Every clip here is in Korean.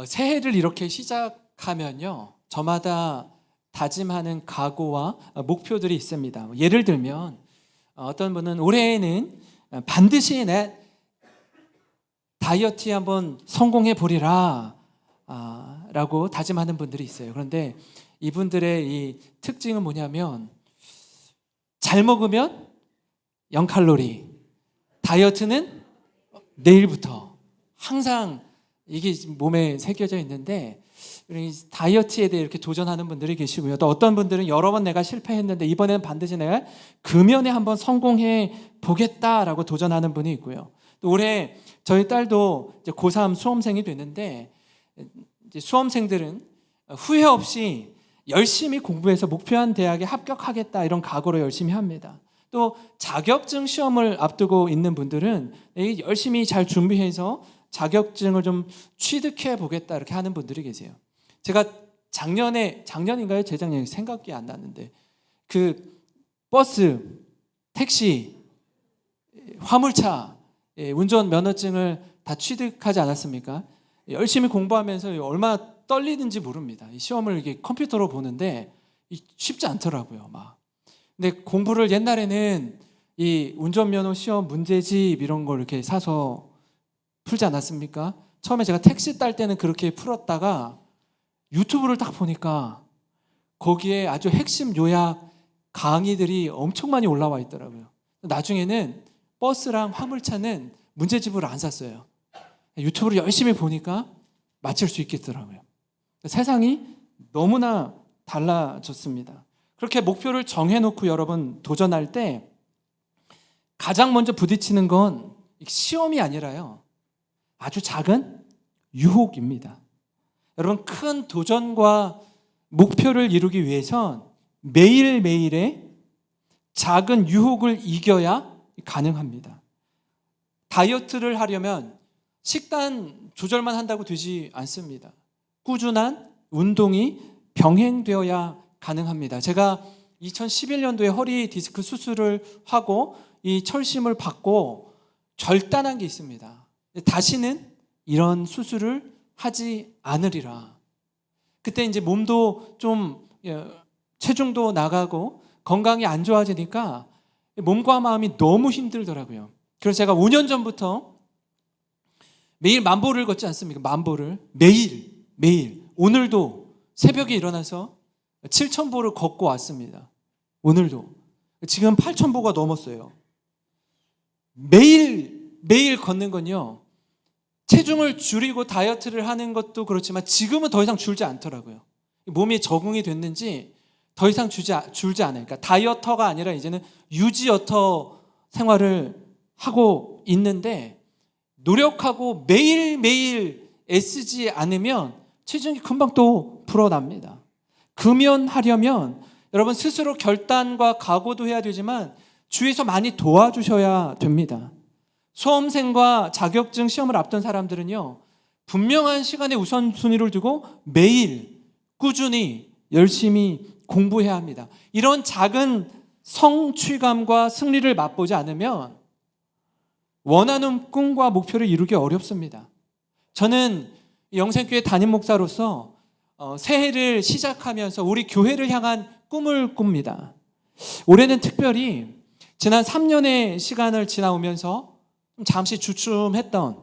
새해를 이렇게 시작하면요, 저마다 다짐하는 각오와 목표들이 있습니다. 예를 들면 어떤 분은 올해에는 반드시 내 다이어트에 한번 성공해 보리라 라고 다짐하는 분들이 있어요. 그런데 이분들의 이 특징은 뭐냐면, 잘 먹으면 0칼로리, 다이어트는 내일부터, 항상 이게 몸에 새겨져 있는데, 다이어트에 대해 이렇게 도전하는 분들이 계시고요. 또 어떤 분들은 여러 번 내가 실패했는데 이번에는 반드시 내가 금연에 한번 성공해 보겠다라고 도전하는 분이 있고요. 또 올해 저희 딸도 이제 고3 수험생이 됐는데, 이제 수험생들은 후회 없이 열심히 공부해서 목표한 대학에 합격하겠다, 이런 각오로 열심히 합니다. 또 자격증 시험을 앞두고 있는 분들은 열심히 잘 준비해서 자격증을 좀 취득해 보겠다, 이렇게 하는 분들이 계세요. 제가 작년인가요? 재작년에 생각이 안 나는데, 그 버스, 택시, 화물차 운전 면허증을 다 취득하지 않았습니까? 열심히 공부하면서 얼마나 떨리는지 모릅니다. 이 시험을 이게 컴퓨터로 보는데 쉽지 않더라고요. 근데 공부를 옛날에는 이 운전면허 시험 문제집 이런 걸 이렇게 사서 풀지 않았습니까? 처음에 제가 택시 딸 때는 그렇게 풀었다가 유튜브를 딱 보니까 거기에 아주 핵심 요약 강의들이 엄청 많이 올라와 있더라고요. 나중에는 버스랑 화물차는 문제집을 안 샀어요. 유튜브를 열심히 보니까 맞출 수 있겠더라고요. 세상이 너무나 달라졌습니다. 그렇게 목표를 정해놓고 여러분 도전할 때 가장 먼저 부딪히는 건 시험이 아니라요, 아주 작은 유혹입니다. 여러분, 큰 도전과 목표를 이루기 위해선 매일매일의 작은 유혹을 이겨야 가능합니다. 다이어트를 하려면 식단 조절만 한다고 되지 않습니다. 꾸준한 운동이 병행되어야 가능합니다. 제가 2011년도에 허리 디스크 수술을 하고 이 철심을 받고 결단한 게 있습니다. 다시는 이런 수술을 하지 않으리라. 그때 이제 몸도 좀 체중도 나가고 건강이 안 좋아지니까 몸과 마음이 너무 힘들더라고요. 그래서 제가 5년 전부터 매일 만보를 걷지 않습니까? 만보를 매일 오늘도 새벽에 일어나서 7,000보를 걷고 왔습니다. 오늘도 지금 8,000보가 넘었어요. 매일 걷는 건요, 체중을 줄이고 다이어트를 하는 것도 그렇지만 지금은 더 이상 줄지 않더라고요. 몸이 적응이 됐는지 더 이상 줄지 않아요. 그러니까 다이어터가 아니라 이제는 유지어터 생활을 하고 있는데, 노력하고 매일매일 애쓰지 않으면 체중이 금방 또 불어납니다. 금연하려면 여러분 스스로 결단과 각오도 해야 되지만 주위에서 많이 도와주셔야 됩니다. 수험생과 자격증 시험을 앞둔 사람들은요, 분명한 시간에 우선순위를 두고 매일 꾸준히 열심히 공부해야 합니다. 이런 작은 성취감과 승리를 맛보지 않으면 원하는 꿈과 목표를 이루기 어렵습니다. 저는 영생교회 담임 목사로서 새해를 시작하면서 우리 교회를 향한 꿈을 꿉니다. 올해는 특별히 지난 3년의 시간을 지나오면서 잠시 주춤했던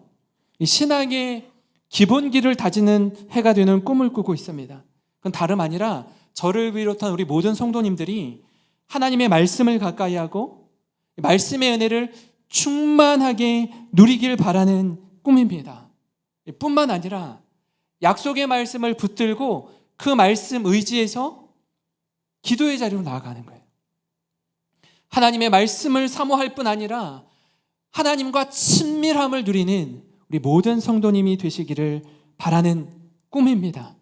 이 신앙의 기본기를 다지는 해가 되는 꿈을 꾸고 있습니다. 그건 다름 아니라 저를 비롯한 우리 모든 성도님들이 하나님의 말씀을 가까이 하고 말씀의 은혜를 충만하게 누리길 바라는 꿈입니다. 뿐만 아니라 약속의 말씀을 붙들고 그 말씀 의지에서 기도의 자리로 나아가는 거예요. 하나님의 말씀을 사모할 뿐 아니라 하나님과 친밀함을 누리는 우리 모든 성도님이 되시기를 바라는 꿈입니다.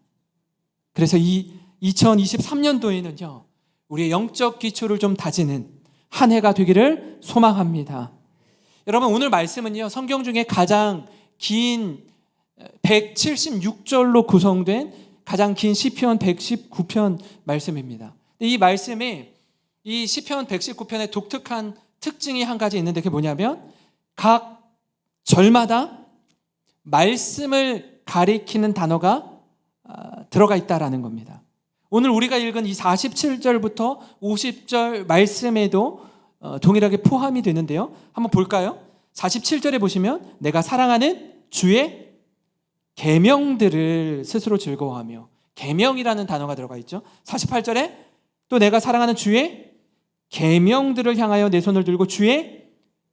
그래서 이 2023년도에는요, 우리의 영적 기초를 좀 다지는 한 해가 되기를 소망합니다. 여러분, 오늘 말씀은요, 성경 중에 가장 긴 176절로 구성된 가장 긴 시편 119편 말씀입니다. 이 말씀에 이 시편 119편의 독특한 특징이 한 가지 있는데, 그게 뭐냐면 각 절마다 말씀을 가리키는 단어가 들어가 있다라는 겁니다. 오늘 우리가 읽은 이 47절부터 50절 말씀에도 동일하게 포함이 되는데요. 한번 볼까요? 47절에 보시면 내가 사랑하는 주의 계명들을 스스로 즐거워하며, 계명이라는 단어가 들어가 있죠. 48절에 또 내가 사랑하는 주의 계명들을 향하여 내 손을 들고 주의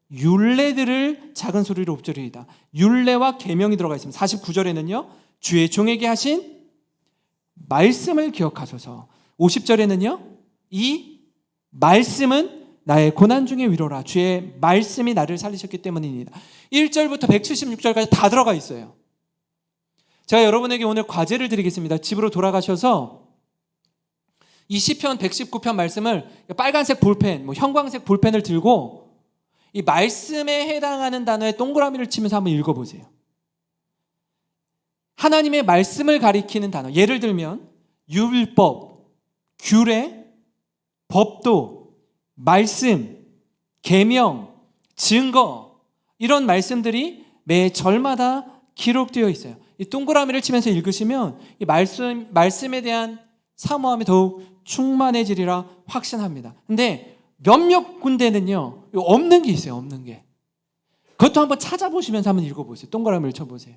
율례들을 작은 소리로 읊조리이다. 율례와 계명이 들어가 있습니다. 49절에는요. 주의 종에게 하신 말씀을 기억하소서. 50절에는요. 이 말씀은 나의 고난 중의 위로라. 주의 말씀이 나를 살리셨기 때문입니다. 1절부터 176절까지 다 들어가 있어요. 제가 여러분에게 오늘 과제를 드리겠습니다. 집으로 돌아가셔서 이 시편 119편 말씀을 빨간색 볼펜, 형광색 볼펜을 들고 이 말씀에 해당하는 단어에 동그라미를 치면서 한번 읽어보세요. 하나님의 말씀을 가리키는 단어, 예를 들면 율법, 규례, 법도, 말씀, 계명, 증거, 이런 말씀들이 매 절마다 기록되어 있어요. 이 동그라미를 치면서 읽으시면 이 말씀에 대한 사모함이 더욱 충만해지리라 확신합니다. 근데 몇몇 군데는요, 없는 게 있어요. 없는 게. 그것도 한번 찾아보시면서 한번 읽어보세요. 동그라미를 쳐보세요.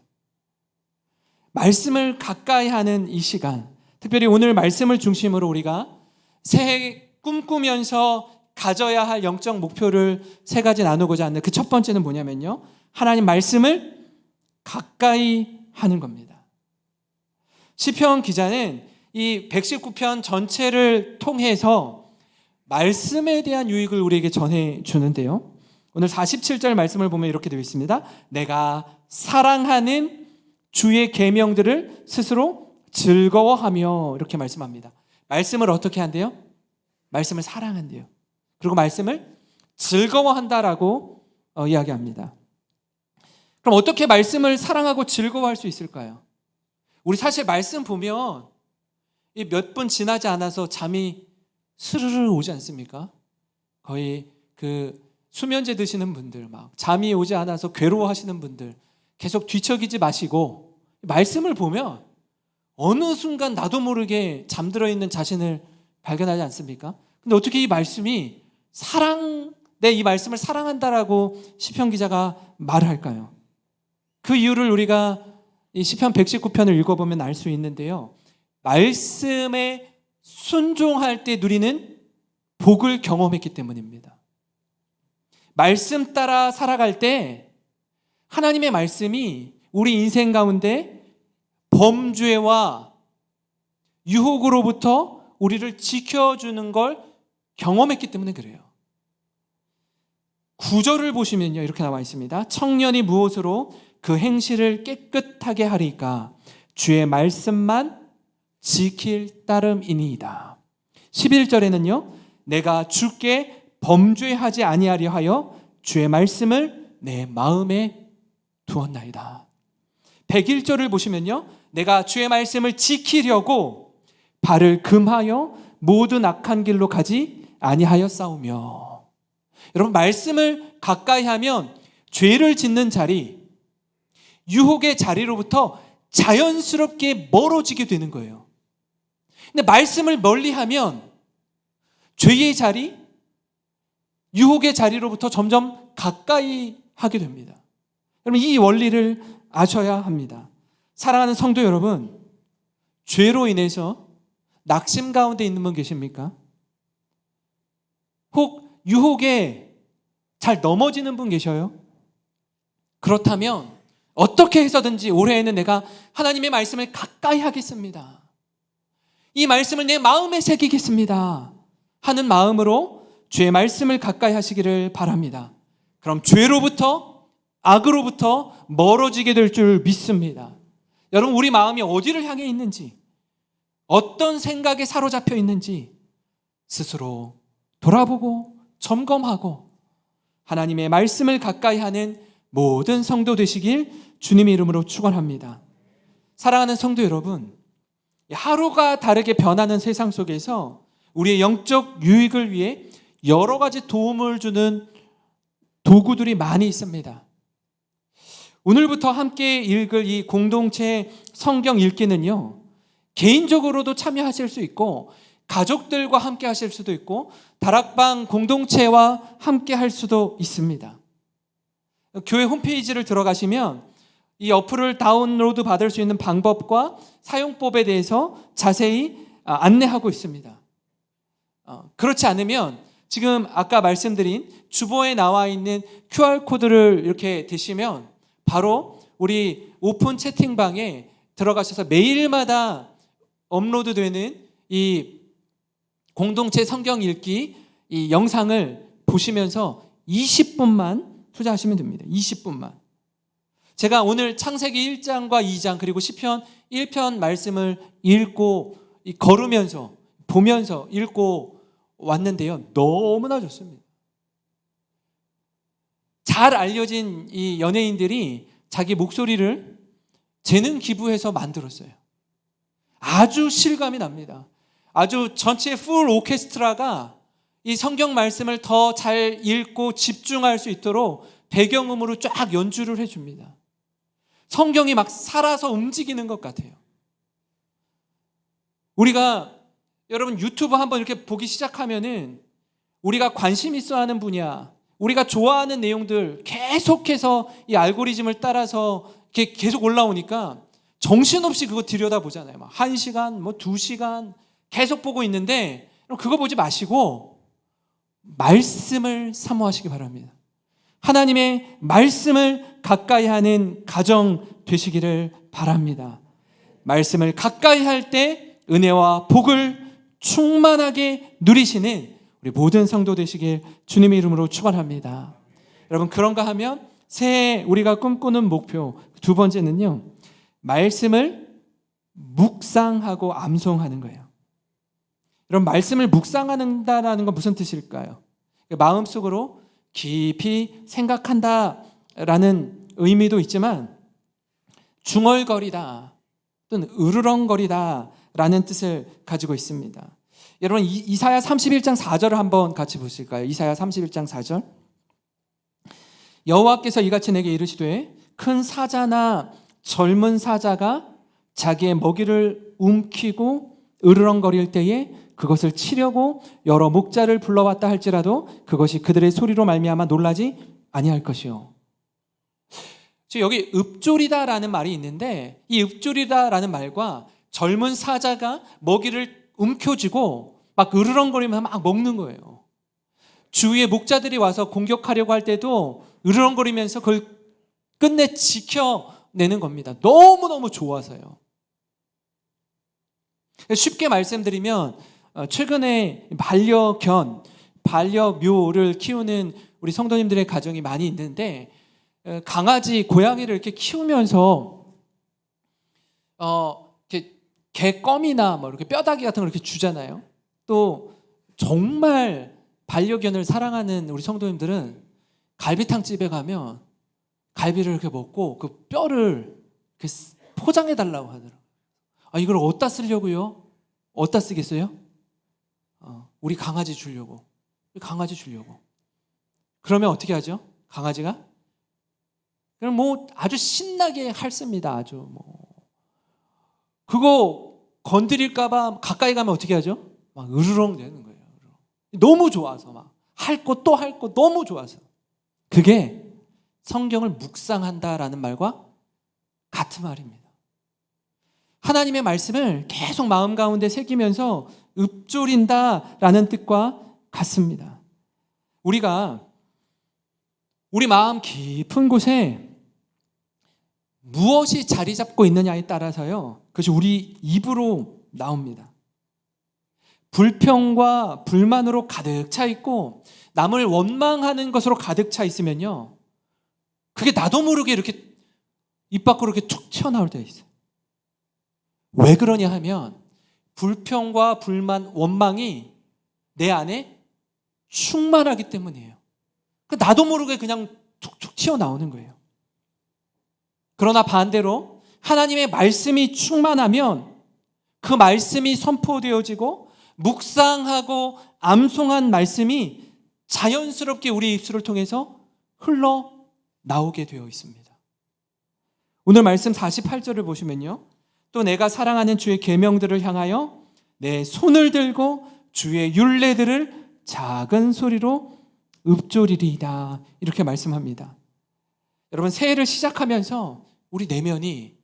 말씀을 가까이 하는 이 시간, 특별히 오늘 말씀을 중심으로 우리가 새해 꿈꾸면서 가져야 할 영적 목표를 세 가지 나누고자 하는 그 첫 번째는 뭐냐면요, 하나님 말씀을 가까이 하는 겁니다. 시편 기자는 이 119편 전체를 통해서 말씀에 대한 유익을 우리에게 전해주는데요, 오늘 47절 말씀을 보면 이렇게 되어 있습니다. 내가 사랑하는 주의 계명들을 스스로 즐거워하며, 이렇게 말씀합니다. 말씀을 어떻게 한대요? 말씀을 사랑한대요. 그리고 말씀을 즐거워한다라고 이야기합니다. 그럼 어떻게 말씀을 사랑하고 즐거워할 수 있을까요? 우리 사실 말씀 보면 몇 분 지나지 않아서 잠이 스르르 오지 않습니까? 거의 그 수면제 드시는 분들, 막 잠이 오지 않아서 괴로워하시는 분들, 계속 뒤척이지 마시고 말씀을 보면 어느 순간 나도 모르게 잠들어 있는 자신을 발견하지 않습니까? 근데 어떻게 이 말씀이 이 말씀을 사랑한다라고 시편 기자가 말을 할까요? 그 이유를 우리가 이 시편 119편을 읽어보면 알 수 있는데요, 말씀에 순종할 때 누리는 복을 경험했기 때문입니다. 말씀 따라 살아갈 때 하나님의 말씀이 우리 인생 가운데 범죄와 유혹으로부터 우리를 지켜주는 걸 경험했기 때문에 그래요. 9절을 보시면요, 이렇게 나와 있습니다. 청년이 무엇으로 그 행실을 깨끗하게 하리까? 주의 말씀만 지킬 따름이니이다. 11절에는요, 내가 주께 범죄하지 아니하려 하여 주의 말씀을 내 마음에 두었나이다. 101절을 보시면요, 내가 주의 말씀을 지키려고 발을 금하여 모든 악한 길로 가지 아니하여 싸우며. 여러분, 말씀을 가까이 하면 죄를 짓는 자리, 유혹의 자리로부터 자연스럽게 멀어지게 되는 거예요. 근데 말씀을 멀리하면 죄의 자리, 유혹의 자리로부터 점점 가까이 하게 됩니다. 여러분, 이 원리를 아셔야 합니다. 사랑하는 성도 여러분, 죄로 인해서 낙심 가운데 있는 분 계십니까? 혹 유혹에 잘 넘어지는 분 계셔요? 그렇다면 어떻게 해서든지 올해에는 내가 하나님의 말씀을 가까이 하겠습니다, 이 말씀을 내 마음에 새기겠습니다 하는 마음으로 주의 말씀을 가까이 하시기를 바랍니다. 그럼 죄로부터, 악으로부터 멀어지게 될 줄 믿습니다. 여러분, 우리 마음이 어디를 향해 있는지, 어떤 생각에 사로잡혀 있는지 스스로 돌아보고 점검하고 하나님의 말씀을 가까이 하는 모든 성도 되시길 주님의 이름으로 축원합니다. 사랑하는 성도 여러분, 하루가 다르게 변하는 세상 속에서 우리의 영적 유익을 위해 여러 가지 도움을 주는 도구들이 많이 있습니다. 오늘부터 함께 읽을 이 공동체 성경 읽기는요, 개인적으로도 참여하실 수 있고 가족들과 함께 하실 수도 있고 다락방 공동체와 함께 할 수도 있습니다. 교회 홈페이지를 들어가시면 이 어플을 다운로드 받을 수 있는 방법과 사용법에 대해서 자세히 안내하고 있습니다. 그렇지 않으면 지금 아까 말씀드린 주보에 나와 있는 QR코드를 이렇게 대시면 바로 우리 오픈 채팅방에 들어가셔서 매일마다 업로드되는 이 공동체 성경 읽기 이 영상을 보시면서 20분만 투자하시면 됩니다. 20분만. 제가 오늘 창세기 1장과 2장 그리고 시편 1편 말씀을 읽고 걸으면서 보면서 읽고 왔는데요. 너무나 좋습니다. 잘 알려진 이 연예인들이 자기 목소리를 재능 기부해서 만들었어요. 아주 실감이 납니다. 아주 전체 풀 오케스트라가 이 성경 말씀을 더 잘 읽고 집중할 수 있도록 배경음으로 쫙 연주를 해줍니다. 성경이 막 살아서 움직이는 것 같아요. 우리가 여러분 유튜브 한번 이렇게 보기 시작하면은 우리가 관심 있어 하는 분야, 우리가 좋아하는 내용들 계속해서 이 알고리즘을 따라서 이렇게 계속 올라오니까 정신없이 그거 들여다보잖아요. 막 1시간, 뭐 2시간 계속 보고 있는데 그거 보지 마시고 말씀을 사모하시기 바랍니다. 하나님의 말씀을 가까이 하는 가정 되시기를 바랍니다. 말씀을 가까이 할 때 은혜와 복을 충만하게 누리시는 우리 모든 성도 되시길 주님의 이름으로 축원합니다. 여러분 그런가 하면 새해 우리가 꿈꾸는 목표 두 번째는요, 말씀을 묵상하고 암송하는 거예요. 여러분 말씀을 묵상한다라는 건 무슨 뜻일까요? 마음속으로 깊이 생각한다라는 의미도 있지만 중얼거리다 또는 으르렁거리다라는 뜻을 가지고 있습니다. 여러분 이사야 31장 4절을 한번 같이 보실까요? 이사야 31장 4절. 여호와께서 이같이 내게 이르시되 큰 사자나 젊은 사자가 자기의 먹이를 움키고 으르렁거릴 때에 그것을 치려고 여러 목자를 불러왔다 할지라도 그것이 그들의 소리로 말미암아 놀라지 아니할 것이요. 지금 여기 읊조리다라는 말이 있는데 이 읊조리다라는 말과 젊은 사자가 먹이를 움켜쥐고 막 으르렁거리면서 막 먹는 거예요. 주위의 목자들이 와서 공격하려고 할 때도 으르렁거리면서 그걸 끝내 지켜내는 겁니다. 너무너무 좋아서요. 쉽게 말씀드리면 최근에 반려견, 반려묘를 키우는 우리 성도님들의 가정이 많이 있는데 강아지, 고양이를 이렇게 키우면서 이렇게 개껌이나 뭐 이렇게 뼈다귀 같은 걸 이렇게 주잖아요. 또 정말 반려견을 사랑하는 우리 성도님들은 갈비탕 집에 가면 갈비를 이렇게 먹고 그 뼈를 이렇게 포장해 달라고 하더라고요. 이걸 어디다 쓰려고요? 어디다 쓰겠어요? 우리 강아지 주려고. 강아지 주려고. 그러면 어떻게 하죠? 강아지가? 그럼 뭐 아주 신나게 핥습니다. 아주 뭐. 그거 건드릴까봐 가까이 가면 어떻게 하죠? 막 으르렁 되는 거예요. 너무 좋아서 막 핥고 또 핥고 너무 좋아서. 그게 성경을 묵상한다라는 말과 같은 말입니다. 하나님의 말씀을 계속 마음 가운데 새기면서 읊조린다라는 뜻과 같습니다. 우리가 우리 마음 깊은 곳에 무엇이 자리 잡고 있느냐에 따라서요, 그것이 우리 입으로 나옵니다. 불평과 불만으로 가득 차 있고 남을 원망하는 것으로 가득 차 있으면요, 그게 나도 모르게 이렇게 입 밖으로 이렇게 툭 튀어나올 때가 있어요. 왜 그러냐 하면 불평과 불만, 원망이 내 안에 충만하기 때문이에요. 나도 모르게 그냥 툭툭 튀어나오는 거예요. 그러나 반대로 하나님의 말씀이 충만하면 그 말씀이 선포되어지고 묵상하고 암송한 말씀이 자연스럽게 우리 입술을 통해서 흘러나오게 되어 있습니다. 오늘 말씀 48절을 보시면요. 또 내가 사랑하는 주의 계명들을 향하여 내 손을 들고 주의 율례들을 작은 소리로 읊조리리이다. 이렇게 말씀합니다. 여러분, 새해를 시작하면서 우리 내면이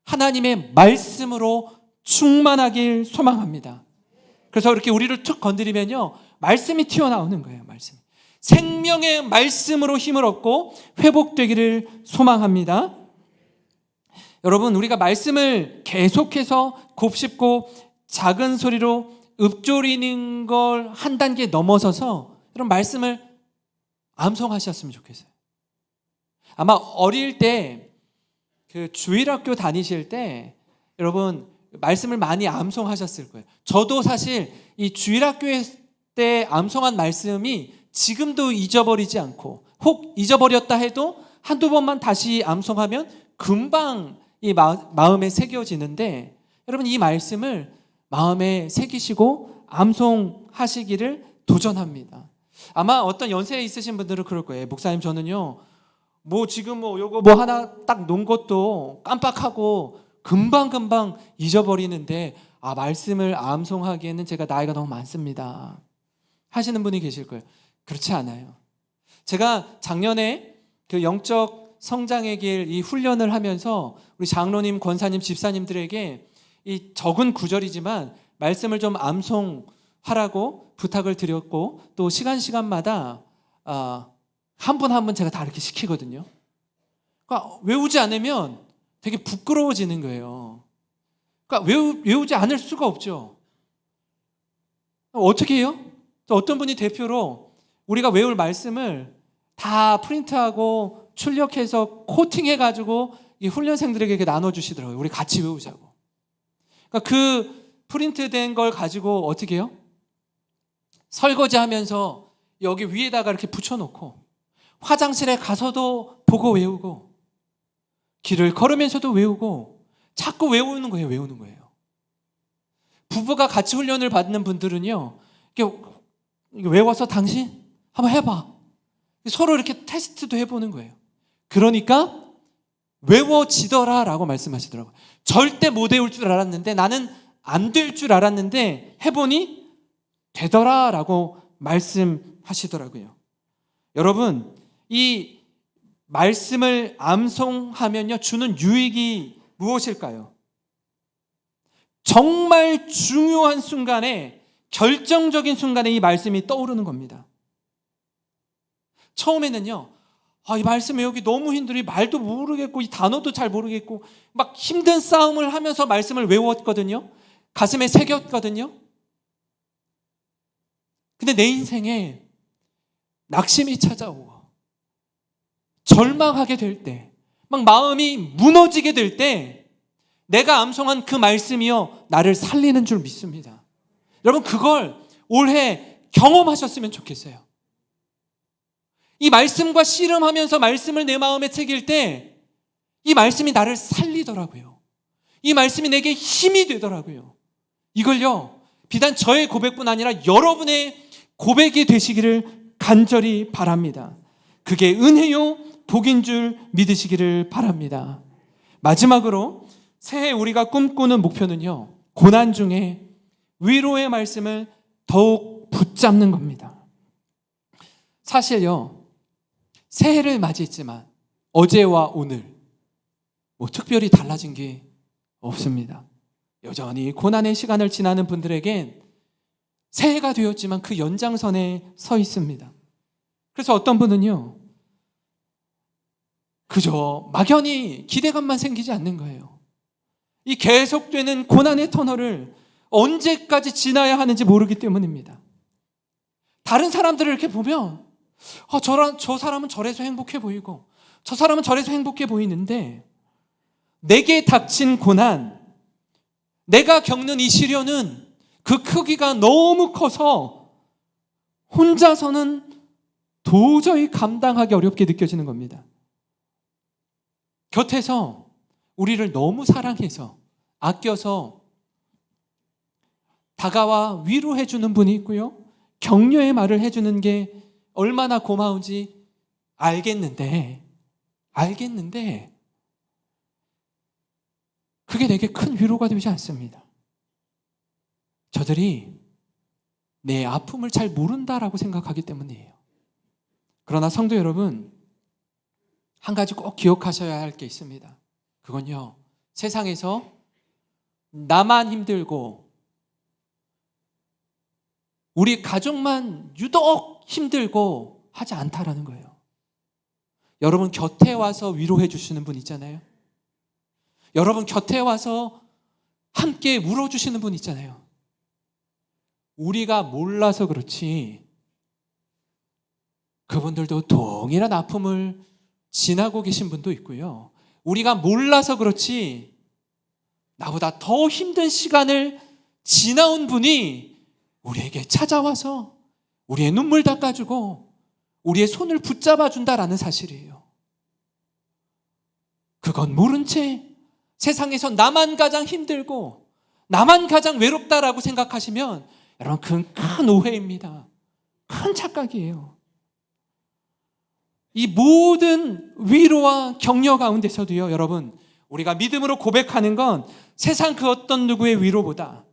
하나님의 말씀으로 충만하길 소망합니다. 그래서 이렇게 우리를 툭 건드리면요, 말씀이 튀어나오는 거예요. 말씀. 생명의 말씀으로 힘을 얻고 회복되기를 소망합니다. 여러분, 우리가 말씀을 계속해서 곱씹고 작은 소리로 읊조리는 걸 한 단계 넘어서서 이런 말씀을 암송하셨으면 좋겠어요. 아마 어릴 때 그 주일학교 다니실 때 여러분 말씀을 많이 암송하셨을 거예요. 저도 사실 이 주일학교 때 암송한 말씀이 지금도 잊어버리지 않고, 혹 잊어버렸다 해도 한두 번만 다시 암송하면 금방 이 마음에 새겨지는데, 여러분 이 말씀을 마음에 새기시고 암송하시기를 도전합니다. 아마 어떤 연세에 있으신 분들은 그럴 거예요. 목사님, 저는요 지금 요거 하나 딱 놓은 것도 깜빡하고 금방 잊어버리는데 말씀을 암송하기에는 제가 나이가 너무 많습니다 하시는 분이 계실 거예요. 그렇지 않아요. 제가 작년에 그 영적 성장의 길 이 훈련을 하면서 우리 장로님, 권사님, 집사님들에게 이 적은 구절이지만 말씀을 좀 암송하라고 부탁을 드렸고, 또 시간마다 한 분 한 분 제가 다 이렇게 시키거든요. 그러니까 외우지 않으면 되게 부끄러워지는 거예요. 그러니까 외우지 않을 수가 없죠. 어떻게 해요? 어떤 분이 대표로 우리가 외울 말씀을 다 프린트하고 출력해서 코팅해가지고 이 훈련생들에게 이렇게 나눠주시더라고요. 우리 같이 외우자고. 그러니까 그 프린트된 걸 가지고 어떻게 해요? 설거지하면서 여기 위에다가 이렇게 붙여놓고, 화장실에 가서도 보고 외우고, 길을 걸으면서도 외우고, 자꾸 외우는 거예요. 부부가 같이 훈련을 받는 분들은요, 이렇게 외워서 당신 한번 해봐. 서로 이렇게 테스트도 해보는 거예요. 그러니까 외워지더라라고 말씀하시더라고요. 절대 못 외울 줄 알았는데, 나는 안 될 줄 알았는데 해보니 되더라라고 말씀하시더라고요. 여러분, 이 말씀을 암송하면요 주는 유익이 무엇일까요? 정말 중요한 순간에, 결정적인 순간에 이 말씀이 떠오르는 겁니다. 처음에는요, 이 말씀 외우기 너무 힘들이, 말도 모르겠고 이 단어도 잘 모르겠고 막 힘든 싸움을 하면서 말씀을 외웠거든요. 가슴에 새겼거든요. 근데 내 인생에 낙심이 찾아오고 절망하게 될 때, 막 마음이 무너지게 될 때, 내가 암송한 그 말씀이요 나를 살리는 줄 믿습니다. 여러분, 그걸 올해 경험하셨으면 좋겠어요. 이 말씀과 씨름하면서 말씀을 내 마음에 새길 때 이 말씀이 나를 살리더라고요. 이 말씀이 내게 힘이 되더라고요. 이걸요 비단 저의 고백뿐 아니라 여러분의 고백이 되시기를 간절히 바랍니다. 그게 은혜요 복인 줄 믿으시기를 바랍니다. 마지막으로 새해 우리가 꿈꾸는 목표는요, 고난 중에 위로의 말씀을 더욱 붙잡는 겁니다. 사실요, 새해를 맞이했지만 어제와 오늘 특별히 달라진 게 없습니다. 여전히 고난의 시간을 지나는 분들에겐 새해가 되었지만 그 연장선에 서 있습니다. 그래서 어떤 분은요, 그저 막연히 기대감만 생기지 않는 거예요. 이 계속되는 고난의 터널을 언제까지 지나야 하는지 모르기 때문입니다. 다른 사람들을 이렇게 보면 저 사람은 저래서 행복해 보이고 저 사람은 저래서 행복해 보이는데, 내게 닥친 고난, 내가 겪는 이 시련은 그 크기가 너무 커서 혼자서는 도저히 감당하기 어렵게 느껴지는 겁니다. 곁에서 우리를 너무 사랑해서 아껴서 다가와 위로해 주는 분이 있고요, 격려의 말을 해주는 게 얼마나 고마운지 알겠는데 그게 내게 큰 위로가 되지 않습니다. 저들이 내 아픔을 잘 모른다라고 생각하기 때문이에요. 그러나 성도 여러분, 한 가지 꼭 기억하셔야 할 게 있습니다. 그건요, 세상에서 나만 힘들고 우리 가족만 유독 힘들고 하지 않다라는 거예요. 여러분 곁에 와서 위로해 주시는 분 있잖아요. 여러분 곁에 와서 함께 울어주시는 분 있잖아요. 우리가 몰라서 그렇지 그분들도 동일한 아픔을 지나고 계신 분도 있고요. 우리가 몰라서 그렇지 나보다 더 힘든 시간을 지나온 분이 우리에게 찾아와서 우리의 눈물 닦아주고 우리의 손을 붙잡아 준다라는 사실이에요. 그건 모른 채 세상에서 나만 가장 힘들고 나만 가장 외롭다라고 생각하시면 여러분 그건 큰 오해입니다. 큰 착각이에요. 이 모든 위로와 격려 가운데서도요, 여러분 우리가 믿음으로 고백하는 건 세상 그 어떤 누구의 위로보다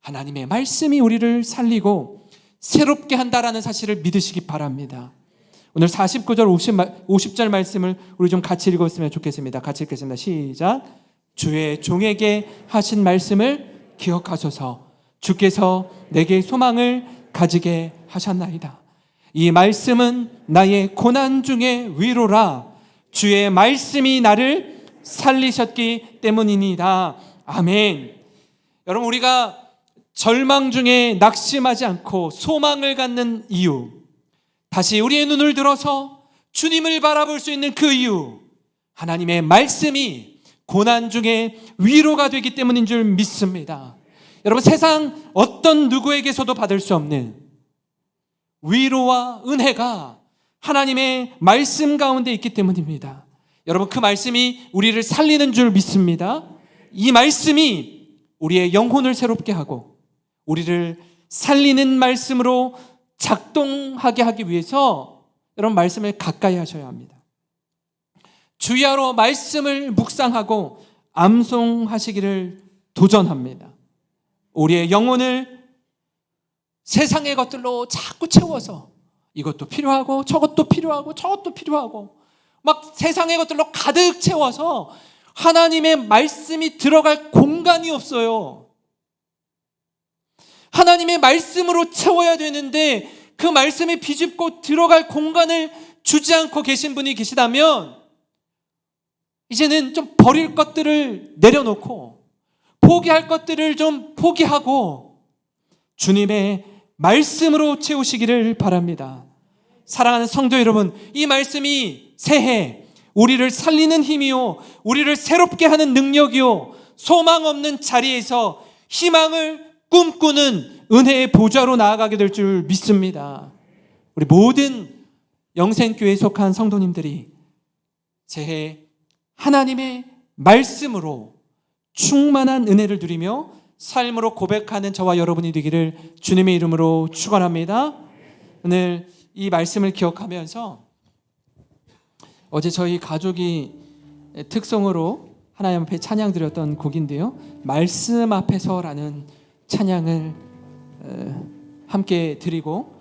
하나님의 말씀이 우리를 살리고 새롭게 한다라는 사실을 믿으시기 바랍니다. 오늘 49절 50절 말씀을 우리 좀 같이 읽었으면 좋겠습니다. 같이 읽겠습니다. 시작. 주의 종에게 하신 말씀을 기억하소서. 주께서 내게 소망을 가지게 하셨나이다. 이 말씀은 나의 고난 중에 위로라. 주의 말씀이 나를 살리셨기 때문이니다. 아멘. 여러분 우리가 절망 중에 낙심하지 않고 소망을 갖는 이유, 다시 우리의 눈을 들어서 주님을 바라볼 수 있는 그 이유, 하나님의 말씀이 고난 중에 위로가 되기 때문인 줄 믿습니다. 여러분 세상 어떤 누구에게서도 받을 수 없는 위로와 은혜가 하나님의 말씀 가운데 있기 때문입니다. 여러분 그 말씀이 우리를 살리는 줄 믿습니다. 이 말씀이 우리의 영혼을 새롭게 하고 우리를 살리는 말씀으로 작동하게 하기 위해서 여러분 말씀을 가까이 하셔야 합니다. 주야로 말씀을 묵상하고 암송하시기를 도전합니다. 우리의 영혼을 세상의 것들로 자꾸 채워서 이것도 필요하고 저것도 필요하고 저것도 필요하고 막 세상의 것들로 가득 채워서 하나님의 말씀이 들어갈 공간이 없어요. 하나님의 말씀으로 채워야 되는데 그 말씀이 비집고 들어갈 공간을 주지 않고 계신 분이 계시다면 이제는 좀 버릴 것들을 내려놓고 포기할 것들을 좀 포기하고 주님의 말씀으로 채우시기를 바랍니다. 사랑하는 성도 여러분, 이 말씀이 새해 우리를 살리는 힘이요 우리를 새롭게 하는 능력이요 소망 없는 자리에서 희망을 꿈꾸는 은혜의 보좌로 나아가게 될 줄 믿습니다. 우리 모든 영생교회에 속한 성도님들이 새해 하나님의 말씀으로 충만한 은혜를 누리며 삶으로 고백하는 저와 여러분이 되기를 주님의 이름으로 축원합니다. 오늘 이 말씀을 기억하면서 어제 저희 가족이 특송으로 하나님 앞에 찬양 드렸던 곡인데요, 말씀 앞에서라는 찬양을 함께 드리고